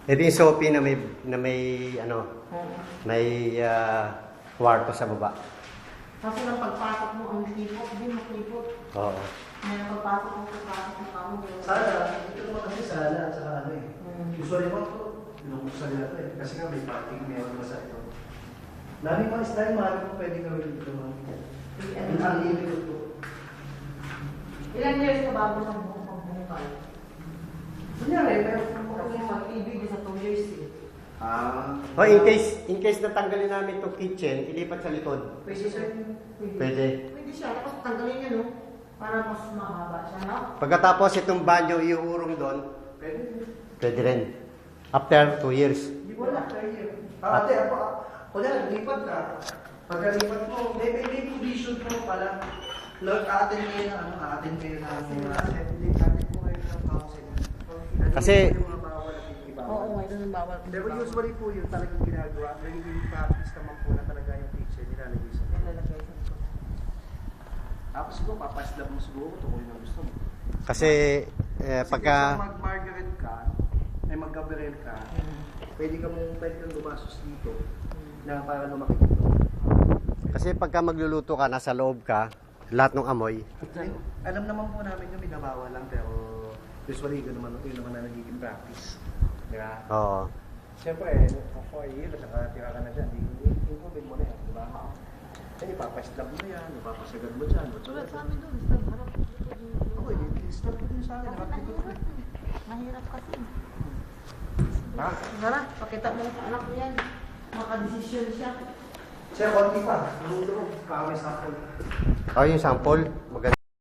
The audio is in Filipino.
Ito yung Sophie na may ano, may kwarto sa baba. Kasi nang pagpasok mo, ang klipot, hindi maklipot. Oo. May pagpasok mo, pagpasok mo, kamo. Sana, ito naman kasi sana at saka ano eh. Gusto rin mo ito, pinukuksan nila ito eh. Kasi nga may parking, meron ba sa ito. Daming mga style, mahal mo pwede gawin dito. Ang ibig ito. Ilan years ka bago sa pagbungkal? Kunyari, meron Kasi mag-ibig sa 2 years eh. Oh, in case natanggalin namin itong kitchen, ilipat sa likod. Pwede sir. Pwede. Pwede siya, tapos tanggalin niya no? Para mas mahaba siya, no? Pagkatapos itong banyo iuurong doon, Pwede. pwede rin. After 2 years. Hindi mo na, pwede. Ate, ako, kunyari, lipat ka. Pagkalipat mo, may condition mo pala. Lord, aatin kayo na ano, aatin kayo na assembly, aatin ko kayo ng council. Kasi- Oo, ngayon ang bawal. Pero usually po yun talagang ginagawa. Naging practice naman po na talaga yung kitchen nilalagay sa Nilalagay sa likod. Tapos siguro, papaslab mo siguro kung tukoy na gusto mo. Kasi pagka... Kung mag-margaret ka, ay mag-gabriel ka, pwede kang lumasos dito na para lumaki dito. Kasi pagka magluluto ka, nasa loob ka, lahat ng amoy. Alam naman po namin yung may nabawal lang, pero usually yun naman na nagiging practice. Diba? Oo. Siyempre, for a year, nakatira ka na dyan, i-improvement mo na yan, diba? Then ipapaslab mo yan, ipapasagad mo dyan. Tulad sa amin doon, sa harap. Ako, i-slab ko din sa akin, nakapikot ko. Mahirap kasi. Ha? Tara, pakita mo sa anak mo yan. Makadesisyon siya. Sir, konti pa. Lulong, para may sample. Oh, yung sample.